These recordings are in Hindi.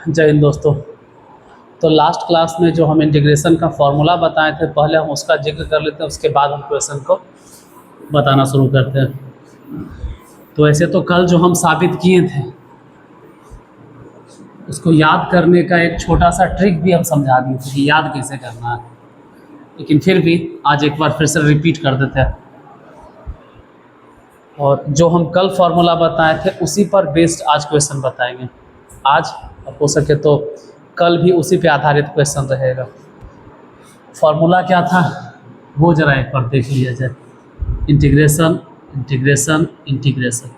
जय हिंद दोस्तों। तो लास्ट क्लास में जो हम इंटीग्रेशन का फॉर्मूला बताए थे, पहले हम उसका जिक्र कर लेते हैं, उसके बाद हम क्वेश्चन को बताना शुरू करते हैं। तो ऐसे तो कल जो हम साबित किए थे उसको याद करने का एक छोटा सा ट्रिक भी हम समझा दिए थे कि याद कैसे करना है, लेकिन फिर भी आज एक बार फिर से रिपीट कर देते हैं। और जो हम कल फॉर्मूला बताए थे उसी पर बेस्ड आज क्वेश्चन बताएंगे। आज हो सके तो कल भी उसी पे आधारित क्वेश्चन रहेगा। फॉर्मूला क्या था वो ज़रा एक बार देख लिया जाए। इंटीग्रेशन इंटीग्रेशन इंटीग्रेशन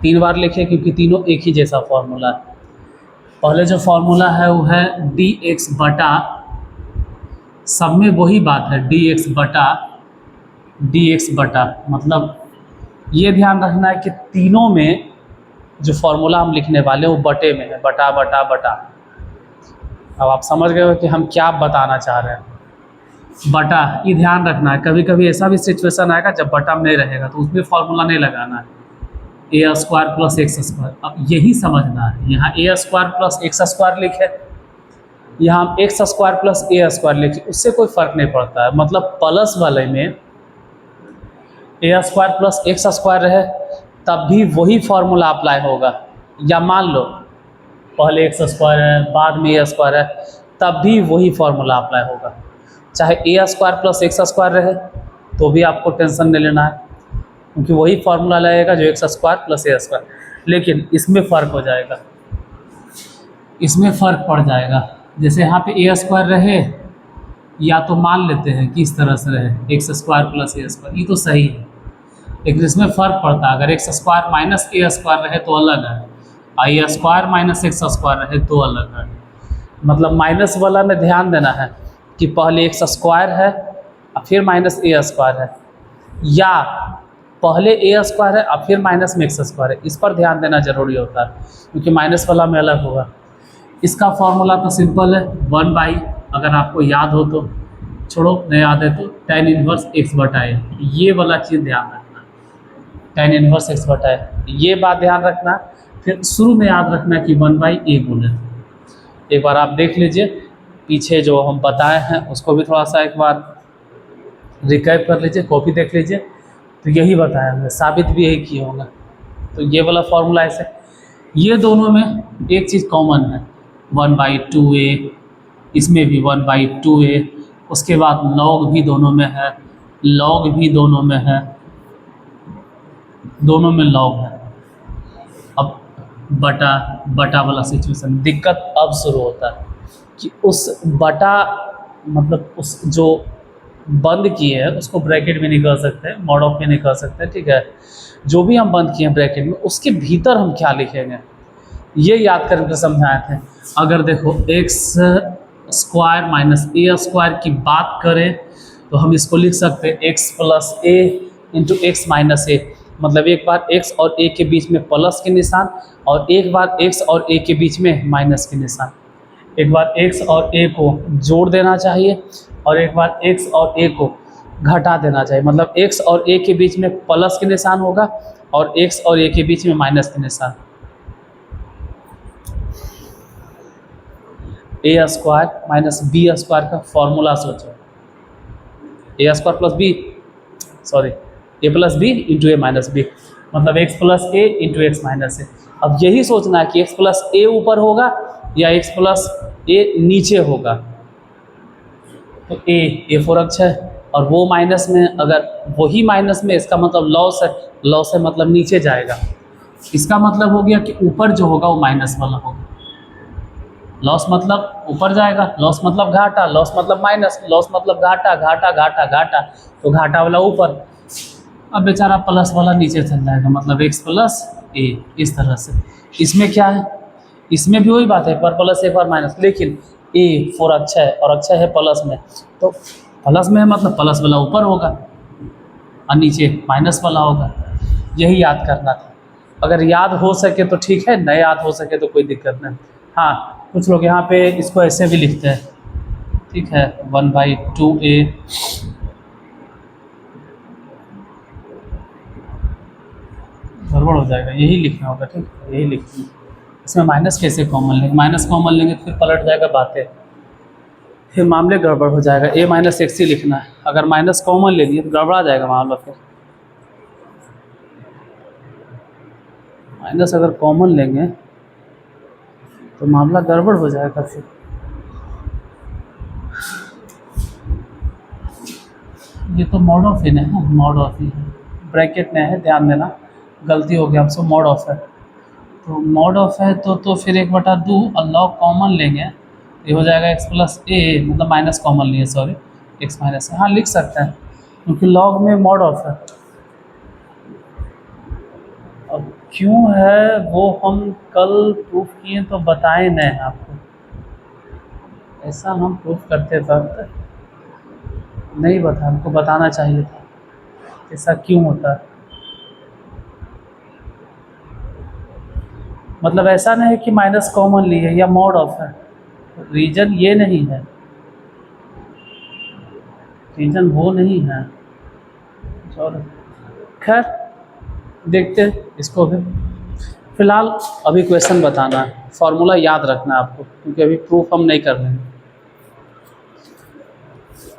3 बार लिखे क्योंकि तीनों एक ही जैसा फॉर्मूला है। पहले जो फॉर्मूला है वो है डी एक्स बटा, सब में वही बात है, डी एक्स बटा मतलब ये ध्यान रखना है कि तीनों में जो फॉर्मूला हम लिखने वाले हैं वो बटे में है, बटा बटा बटा। अब आप समझ गए हो कि हम क्या बताना चाह रहे हैं। बटा ये ध्यान रखना है, कभी कभी ऐसा भी सिचुएशन आएगा जब बटा में नहीं रहेगा तो उसमें फॉर्मूला नहीं लगाना है। ए स्क्वायर प्लस एक्स स्क्वायर, अब यही समझना है। यहाँ ए स्क्वायर प्लस एक्स स्क्वायर लिखे, यहाँ हम एक्स स्क्वायर प्लस ए स्क्वायर लिखे, उससे कोई फर्क नहीं पड़ता है। मतलब प्लस वाले में ए स्क्वायर प्लस एक्स स्क्वायर रहे तब भी वही फॉर्मूला अप्लाई होगा, या मान लो पहले एक्स स्क्वायर है बाद में ए स्क्वायर है तब भी वही फॉर्मूला अप्लाई होगा। चाहे ए स्क्वायर प्लस एक्स स्क्वायर रहे तो भी आपको टेंशन नहीं लेना है, क्योंकि वही फॉर्मूला लगेगा जो एक्स स्क्वायर प्लस ए स्क्वायर। लेकिन इसमें फ़र्क हो जाएगा, इसमें फ़र्क पड़ जाएगा। जैसे यहाँ पे ए स्क्वायर रहे, या तो मान लेते हैं कि इस तरह से रहे एक्स स्क्वायर प्लस ए स्क्वायर, ये तो सही है, लेकिन इसमें फ़र्क पड़ता है। अगर एक्स स्क्वायर माइनस ए स्क्वायर रहे तो अलग है, और ए स्क्वायर माइनस एक्स स्क्वायर रहे तो अलग है। मतलब माइनस वाला में ध्यान देना है कि पहले एक्स स्क्वायर है और फिर माइनस ए स्क्वायर है, या पहले ए स्क्वायर है और फिर माइनस में एक्स स्क्वायर है। इस पर ध्यान देना जरूरी होता है, क्योंकि माइनस वाला में अलग होगा। इसका फॉर्मूला तो सिंपल है, 1/, अगर आपको याद हो तो, छोड़ो नहीं याद है तो tan इनवर्स एक्स बटा ए, ये वाला चीज़ ध्यान रखना, tan इनवर्स एक्स बटा ए, ये बात ध्यान रखना। फिर शुरू में याद रखना कि 1/a बोले। एक बार आप देख लीजिए पीछे जो हम बताए हैं उसको भी थोड़ा सा एक बार रिकैप कर लीजिए, कॉपी देख लीजिए, तो यही बताया हमने, साबित भी यही किए होंगे। तो ये वाला फॉर्मूला ऐसे, ये दोनों में एक चीज़ कॉमन है, 1/2a, इसमें भी 1/2a, उसके बाद लॉग भी दोनों में है, लॉग भी दोनों में है, दोनों में लॉग है। अब बटा बटा वाला सिचुएशन, दिक्कत अब शुरू होता है कि उस बटा मतलब उस जो बंद किए हैं उसको ब्रैकेट में नहीं कर सकते, मॉड ऑफ में नहीं कर सकते, ठीक है। जो भी हम बंद किए हैं ब्रैकेट में उसके भीतर हम क्या लिखेंगे ये याद करके समझाए थे। अगर देखो एक्स स्क्वायर माइनस ए स्क्वायर की बात करें तो हम इसको लिख सकते हैं एक्स प्लस ए इंटू एक्स माइनस ए। मतलब एक बार x और a के बीच में प्लस के निशान, और एक बार x और a के बीच में माइनस के निशान। एक बार x और a को जोड़ देना चाहिए और एक बार x और a को घटा देना चाहिए। मतलब x और a के बीच में प्लस के निशान होगा और x और a के बीच में माइनस के निशान। ए स्क्वायर माइनस बी स्क्वायर का फॉर्मूला सोचो, ए स्क्वायर प्लस बी, सॉरी ए प्लस बी इंटू ए माइनस बी, मतलब एक्स प्लस ए इंटू एक्स माइनस ए। अब यही सोचना है कि एक्स प्लस ए ऊपर होगा या एक्स प्लस ए नीचे होगा। तो ए 4 अक्ष है और वो माइनस में, अगर वही माइनस में, इसका मतलब लॉस है, लॉस है मतलब नीचे जाएगा। इसका मतलब हो गया कि ऊपर जो होगा वो माइनस वाला होगा। लॉस मतलब ऊपर जाएगा, लॉस मतलब घाटा, लॉस मतलब माइनस, लॉस मतलब घाटा, घाटा घाटा घाटा, तो घाटा वाला ऊपर, अब बेचारा प्लस वाला नीचे चल जाएगा, मतलब x प्लस ए, इस तरह से। इसमें क्या है, इसमें भी वही बात है, पर प्लस एक बार माइनस, लेकिन a 4 अक्षय है और अक्षय है प्लस में, तो प्लस में है मतलब प्लस वाला ऊपर होगा और नीचे माइनस वाला होगा। यही याद करना था। अगर याद हो सके तो ठीक है, नहीं याद हो सके तो कोई दिक्कत नहीं। हाँ, कुछ लोग यहाँ पे इसको ऐसे भी लिखते हैं, ठीक है, 1/2a, गड़बड़ हो जाएगा, यही लिखना होगा, ठीक है, यही लिखना। इसमें माइनस कैसे कॉमन लेंगे, माइनस कॉमन लेंगे तो फिर पलट जाएगा बातें, फिर मामले गड़बड़ हो जाएगा। a माइनस एक्स ही लिखना है, अगर माइनस कॉमन ले लिए तो गड़बड़ा जाएगा मामला। फिर माइनस अगर कॉमन लेंगे तो मामला गड़बड़ हो जाएगा। फिर ये तो मॉड ऑफ इन है, मॉड ऑफ ही है, ब्रैकेट में है, ध्यान देना, गलती हो गया हमसे, मॉड ऑफ है। तो मॉड ऑफ है तो फिर 1/2 और लॉग कॉमन लेंगे, ये हो जाएगा x प्लस ए, मतलब माइनस कॉमन लिए, सॉरी, x माइनस ए, हाँ लिख सकते हैं क्योंकि लॉग में मॉड ऑफ है। अब क्यों है वो हम कल प्रूफ किए तो बताए नहीं आपको, ऐसा हम प्रूफ करते वक्त नहीं बता, हमको बताना चाहिए था ऐसा क्यों होता है। मतलब ऐसा नहीं कि माइनस कॉमन लिए या मॉड ऑफ है, रीजन ये नहीं है, रीजन वो नहीं है। चलो खैर देखते हैं इसको भी, फिलहाल अभी क्वेश्चन बताना है, फॉर्मूला याद रखना है आपको क्योंकि अभी प्रूफ हम नहीं कर रहे हैं।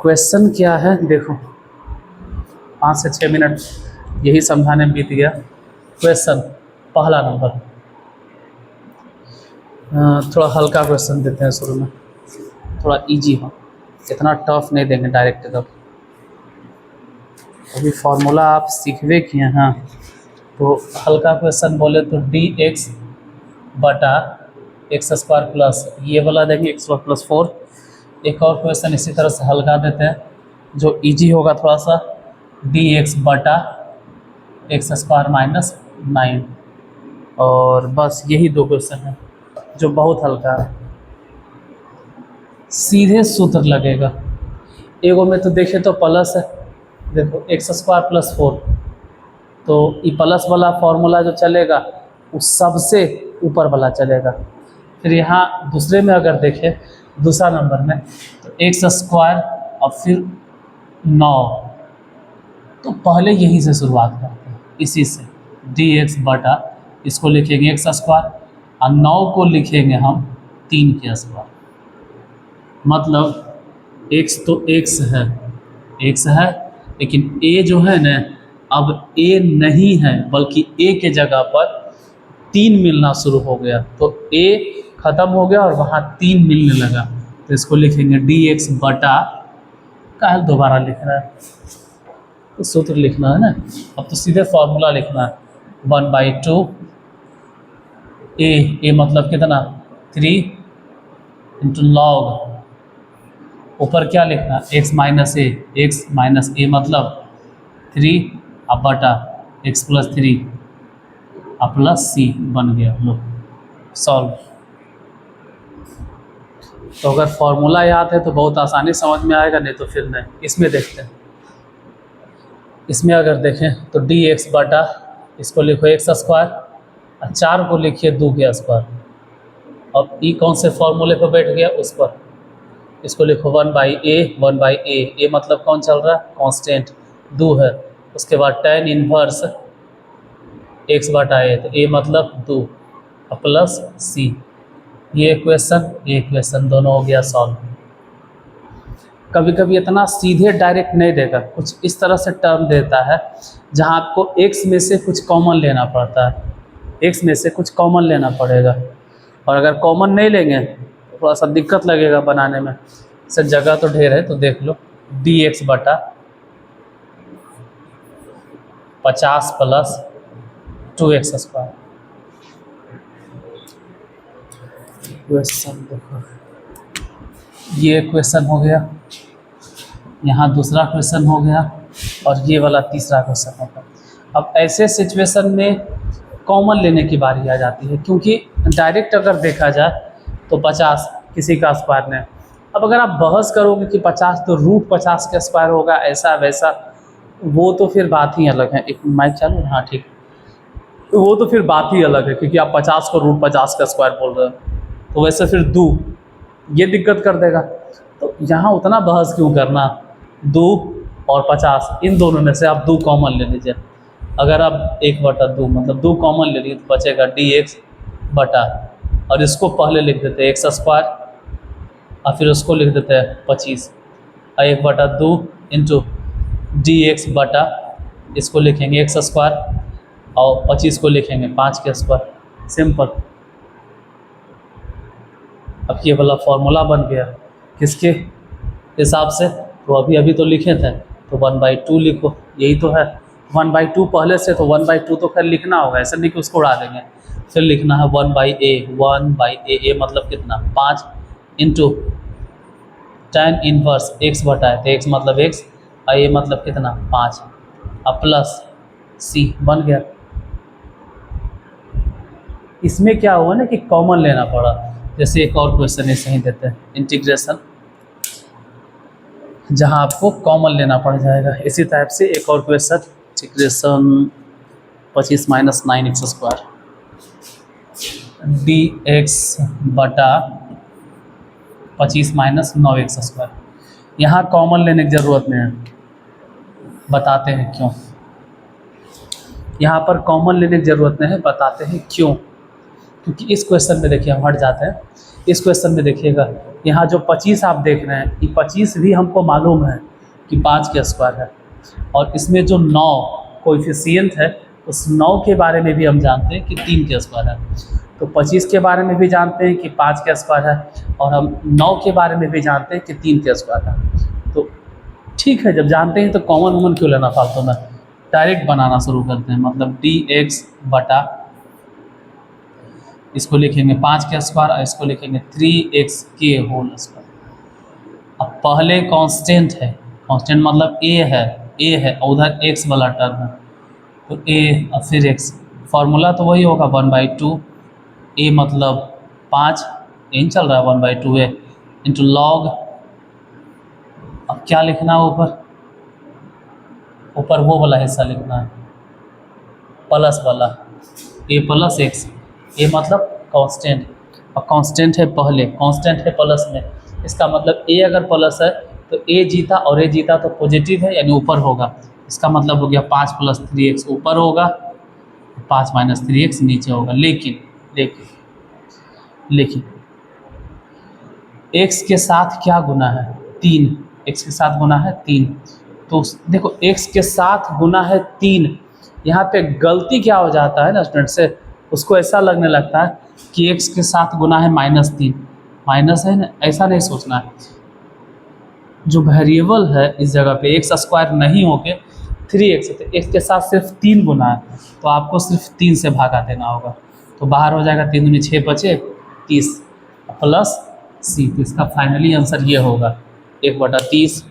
क्वेश्चन क्या है देखो, 5 से 6 मिनट यही समझाने में बीत गया। क्वेश्चन पहला नंबर, थोड़ा हल्का क्वेश्चन देते हैं शुरू में, थोड़ा इजी हो, इतना टफ नहीं देंगे डायरेक्ट। तब अभी फार्मूला आप सीखवे किए हैं तो हल्का क्वेश्चन बोले तो dx बटा एक्स स्क्वायर प्लस ये वाला देंगे x स्क्वायर प्लस 4। एक और क्वेश्चन इसी तरह से हल्का देते हैं जो इजी होगा थोड़ा सा, dx बटा एक्स स्क्वायर माइनस 9। और बस यही 2 क्वेश्चन हैं जो बहुत हल्का है, सीधे सूत्र लगेगा। एगो में तो देखे तो प्लस है, देखो एक्स स्क्वायर प्लस 4, तो ये प्लस वाला फॉर्मूला जो चलेगा वो सबसे ऊपर वाला चलेगा। फिर यहाँ दूसरे में अगर देखें, दूसरा नंबर में तो एक्स स्क्वायर और फिर 9, तो पहले यहीं से शुरुआत करते हैं, इसी से dx बटा इसको लिखेंगे एक्स स्क्वायर और 9 को लिखेंगे हम 3 के स्क्वायर। मतलब x तो x है लेकिन a जो है ना अब a नहीं है बल्कि a के जगह पर 3 मिलना शुरू हो गया, तो a ख़त्म हो गया और वहाँ 3 मिलने लगा, तो इसको लिखेंगे dx बटा, काहे दोबारा लिख रहा है, तो सूत्र लिखना है ना, अब तो सीधे फॉर्मूला लिखना है 1/2 a मतलब कितना 3 इंटू लॉग, ऊपर क्या लिखना x माइनस ए मतलब 3 अब बटा x प्लस 3 अब प्लस c बन गया। लो सॉल्व। तो अगर फॉर्मूला याद है तो बहुत आसानी समझ में आएगा, नहीं तो फिर नहीं। इसमें देखते हैं, इसमें अगर देखें तो dx बटा इसको लिखो एक्स स्क्वायर और 4 को लिखिए 2 के स्क्वायर। अब ई कौन से फॉर्मूले पर बैठ गया, उस पर, इसको लिखो 1/a मतलब कौन चल रहा है, कांस्टेंट 2 है, उसके बाद tan इनवर्स x बटा a, तो a मतलब 2 प्लस c। ये क्वेश्चन दोनों हो गया सॉल्व। कभी कभी इतना सीधे डायरेक्ट नहीं देगा, कुछ इस तरह से टर्म देता है जहां आपको x में से कुछ कॉमन लेना पड़ता है, x में से कुछ कॉमन लेना पड़ेगा, और अगर कॉमन नहीं लेंगे तो थोड़ा सा दिक्कत लगेगा बनाने में। सर जगह तो ढेर है तो देख लो, dx बटा 50 प्लस 2x स्क्वायर। क्वेश्चन देखो, ये क्वेश्चन हो गया, यहाँ दूसरा क्वेश्चन हो गया और ये वाला तीसरा क्वेश्चन होगा। अब ऐसे सिचुएशन में कॉमन लेने की बारी आ जाती है, क्योंकि डायरेक्ट अगर देखा जाए तो 50 किसी का स्क्वायर नहीं। अब अगर आप बहस करोगे कि 50 तो रूट 50 का स्क्वायर होगा, ऐसा वैसा, वो तो फिर बात ही अलग है। एक माइक चालू है, हाँ ठीक, वो तो फिर बात ही अलग है, क्योंकि आप 50 को रूट 50 का स्क्वायर बोल रहे हो, तो वैसे फिर 2 ये दिक्कत कर देगा। तो यहाँ उतना बहस क्यों करना, 2 और 50 इन दोनों में से आप 2 कॉमन ले लीजिए। अगर आप 1/2 मतलब 2 कॉमन ले लीजिए तो बचेगा dx बटा और इसको पहले लिख देते हैं एक्स स्क्वायर, और फिर उसको लिख देते हैं 25, और 1/2 इंटू डी एक्स बटा, इसको लिखेंगे एक्स स्क्वायर और 25 को लिखेंगे 5 के स्क्वायर, सिंपल। अब ये वाला फॉर्मूला बन गया किसके हिसाब से, तो अभी अभी तो लिखे थे, तो 1/2 लिखो, यही तो है 1/2 पहले से, तो 1/2 तो खैर लिखना होगा, ऐसा नहीं कि उसको उड़ा देंगे। फिर लिखना है 1/a, 1/a, a मतलब कितना 5 इंटू tan इनवर्स x बटा है, तो x मतलब x और a मतलब कितना 5, अब प्लस c बन गया। इसमें क्या हुआ ना कि कॉमन लेना पड़ा, जैसे एक और क्वेश्चन ऐसे ही देते हैं इंटीग्रेशन, जहां आपको कॉमन लेना पड़ जाएगा। इसी टाइप से एक और question integration 25 minus 9x² dx बटा 25 माइनस 9x²। यहाँ कॉमन लेने की ज़रूरत नहीं है, बताते हैं क्यों। यहाँ पर कॉमन लेने की ज़रूरत नहीं है, बताते हैं क्यों। क्योंकि इस क्वेश्चन में देखिए, हम हट जाते हैं, इस क्वेश्चन में देखिएगा, यहाँ जो 25 आप देख रहे हैं, ये 25 भी हमको मालूम है कि 5 के स्क्वायर है, और इसमें जो 9 कोएफिशिएंट है, उस 9 के बारे में भी हम जानते हैं कि 3 के स्क्वायर है। तो 25 के बारे में भी जानते हैं कि 5 के स्क्वायर है, और हम 9 के बारे में भी जानते हैं कि 3 के स्क्वायर है। तो ठीक है, जब जानते हैं तो कॉमन वॉमन क्यों लेना फालतू में, डायरेक्ट बनाना शुरू करते हैं। मतलब dx बटा, इसको लिखेंगे 5 के स्क्वायर और इसको लिखेंगे 3x के होल स्क्वायर। अब पहले कांस्टेंट है, कांस्टेंट मतलब a है और उधर x वाला टर्म है, तो a और फिर x, फार्मूला तो वही होगा 1/2, a मतलब 5, इन चल रहा है 1/2 a इंटू लॉग, अब क्या लिखना है ऊपर वो वाला हिस्सा लिखना है प्लस वाला, a प्लस x, a मतलब कांस्टेंट, और कांस्टेंट है पहले, कांस्टेंट है प्लस में, इसका मतलब a अगर प्लस है तो a जीता, और a जीता तो पॉजिटिव है यानी ऊपर होगा, इसका मतलब हो गया 5 + 3x ऊपर होगा, 5 - 3x नीचे होगा। लेकिन x के साथ क्या गुना है 3, x के साथ गुना है 3, तो देखो x के साथ गुना है 3, यहाँ पे गलती क्या हो जाता है ना स्टूडेंट से, उसको ऐसा लगने लगता है कि x के साथ गुना है -3, माइनस है ना, ऐसा नहीं सोचना है। जो वेरिएबल है इस जगह पे x² नहीं होके 3x है, तो x के साथ सिर्फ 3 गुना है, तो आपको सिर्फ 3 से भागा देना होगा, तो बाहर हो जाएगा 3 दूनी 6 बचे 30 प्लस c, तो इसका फाइनली आंसर ये होगा 1/30।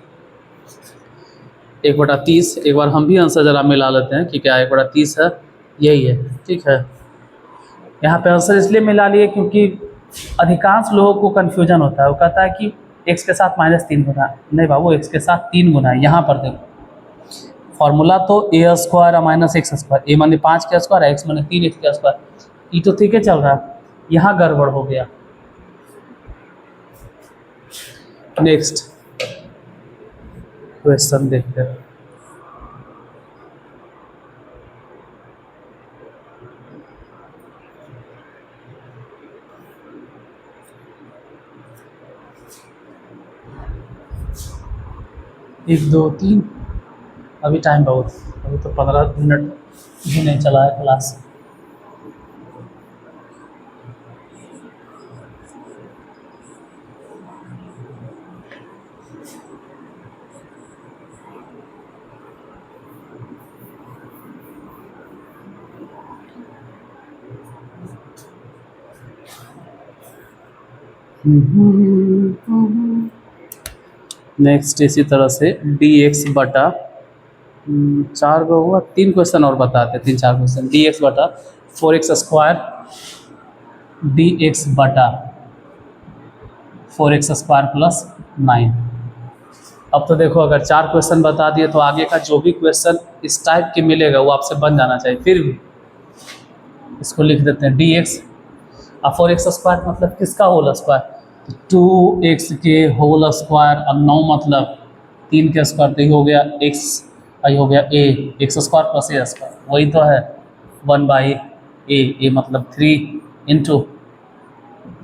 1/30, एक बार हम भी आंसर ज़रा मिला लेते हैं कि क्या 1/30 है, यही है, ठीक है। यहाँ पे आंसर इसलिए मिला लिए क्योंकि अधिकांश लोगों को कन्फ्यूजन होता है, वो कहता है कि x के साथ -3 गुना, नहीं बाबू x के साथ 3 गुना है। यहाँ पर देखो फॉर्मूला तो a² - x², a माने 5 के स्क्वायर, x माने 3x के स्क्वायर, ये तो ठीक है चल रहा है, यहाँ गड़बड़ हो गया। नेक्स्ट क्वेश्चन देखते हैं। एक 2 3, अभी टाइम बहुत, अभी तो 15 मिनट भी नहीं चला है क्लास। नेक्स्ट इसी तरह से dx बटा 4 को होगा, 3 क्वेश्चन और बताते हैं, 3-4 क्वेश्चन। dx बटा 4x² dx बटा 4x² + 9। अब तो देखो अगर 4 क्वेश्चन बता दिए तो आगे का जो भी क्वेश्चन इस टाइप के मिलेगा वो आपसे बन जाना चाहिए। फिर भी इसको लिख देते हैं dx, और 4x² मतलब किसका होल स्क्वायर, 2x के होल स्क्वायर, और 9 मतलब 3 के स्क्वायर, तो ये हो गया x, ये हो गया a, x² + a², वही तो है 1/a, a मतलब 3 into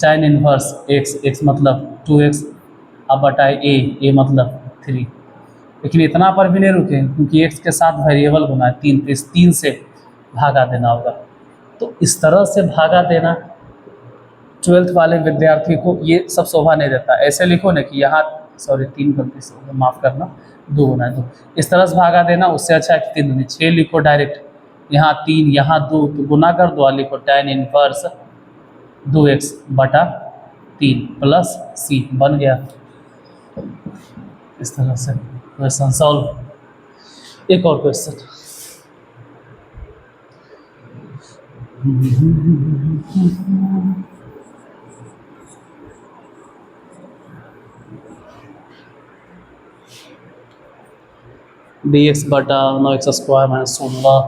tan inverse x, x मतलब 2x अब बटा ए मतलब 3। लेकिन इतना पर भी नहीं रुके क्योंकि x के साथ वेरिएबल गुना है 3, तो इस 3 से भागा देना होगा। तो इस तरह से भागा देना 12th वाले विद्यार्थी को ये सब शोभा नहीं देता। ऐसे लिखो ना कि यहाँ, सॉरी 3 गलती से होगा, माफ़ करना, 2 गुना है 2, इस तरह से भागा देना। उससे अच्छा है कि 3 दूनी 6 लिखो डायरेक्ट, यहाँ 3 यहाँ 2, तो गुना कर दो, लिखो tan इनवर्स 2x बटा 3 प्लस c बन गया। इस तरह से क्वेश्चन सॉल्व। एक और क्वेश्चन, dx बटा 9x स्क्वायर माइनस 16,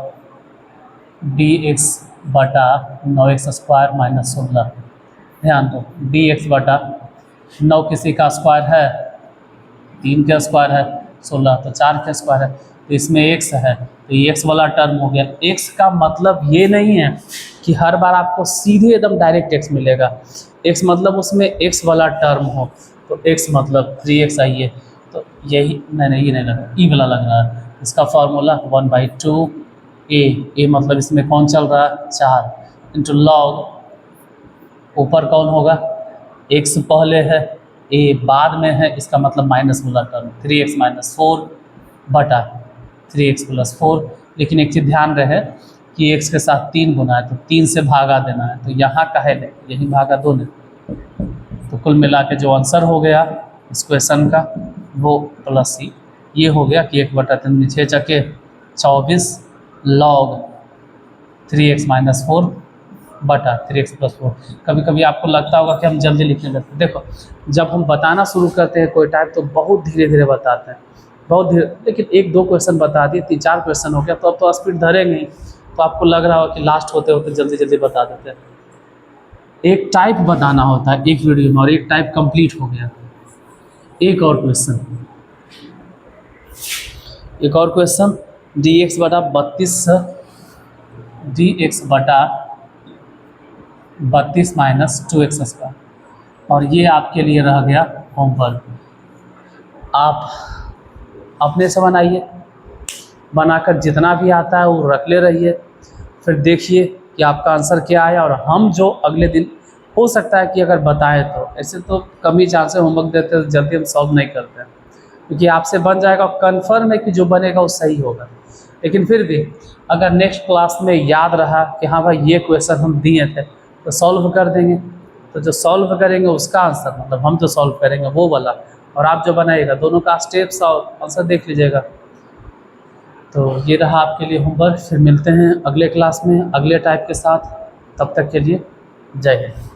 dx बटा 9x स्क्वायर माइनस 16। ध्यान दो, dx बटा 9 किसी का स्क्वायर है, 3 का स्क्वायर है, 16 तो 4 का स्क्वायर है, तो इसमें x है, तो ये x वाला टर्म हो गया। x का मतलब ये नहीं है कि हर बार आपको सीधे एकदम डायरेक्ट x मिलेगा। x मतलब उसमें x वाला टर्म हो, तो x मतलब 3x आइए, तो यही नहीं, ये नहीं लग रहा, ई वाला लग रहा है। इसका फार्मूला 1/2 a मतलब इसमें कौन चल रहा है, 4 इंटू लॉग, ऊपर कौन होगा, x पहले है, a बाद में है, इसका मतलब माइनस वाला टर्म 3x माइनस 4 बटा 3x प्लस 4। लेकिन एक चीज़ ध्यान रहे कि x के साथ 3 गुना है, तो 3 से भागा देना है, तो यहाँ का है नहीं, यही भागा 2 ने। तो कुल मिला के जो आंसर हो गया इस क्वेश्चन का वो प्लस c ये हो गया कि 1/3 6 चके 24 लॉग 3x माइनस 4 बटा 3x प्लस 4। कभी कभी आपको लगता होगा कि हम जल्दी लिखने लगते हैं। देखो, जब हम बताना शुरू करते हैं कोई टाइप तो बहुत धीरे धीरे बताते हैं, बहुत धीरे, लेकिन 1-2 क्वेश्चन बता दिए, 3-4 क्वेश्चन हो गया तो अब तो स्पीड धरेंगे ही, तो आपको लग रहा होगा कि लास्ट होते होते जल्दी जल्दी बता देते हैं। एक टाइप बताना होता है एक वीडियो में, और एक टाइप कंप्लीट हो गया। एक और क्वेश्चन, dx बटा 32 माइनस 2x स्क्वायर, और ये आपके लिए रह गया होमवर्क। आप अपने से बनाइए, बनाकर जितना भी आता है वो रख ले रहिए, फिर देखिए कि आपका आंसर क्या आया। और हम जो अगले दिन हो सकता है कि अगर बताएं तो, ऐसे तो कम ही चांस है, होमवर्क देते हैं जल्दी हम सॉल्व नहीं करते हैं, क्योंकि आपसे बन जाएगा, कंफर्म है कि जो बनेगा वो सही होगा। लेकिन फिर भी अगर नेक्स्ट क्लास में याद रहा कि हाँ भाई ये क्वेश्चन हम दिए थे तो सॉल्व कर देंगे, तो जो सॉल्व करेंगे उसका आंसर, मतलब हम जो सॉल्व करेंगे वो वाला, और आप जो बनाइएगा, दोनों का स्टेप्स और आंसर देख लीजिएगा। तो ये रहा आपके लिए होमवर्क। फिर मिलते हैं अगले क्लास में अगले टाइप के साथ, तब तक के लिए जय हिंद।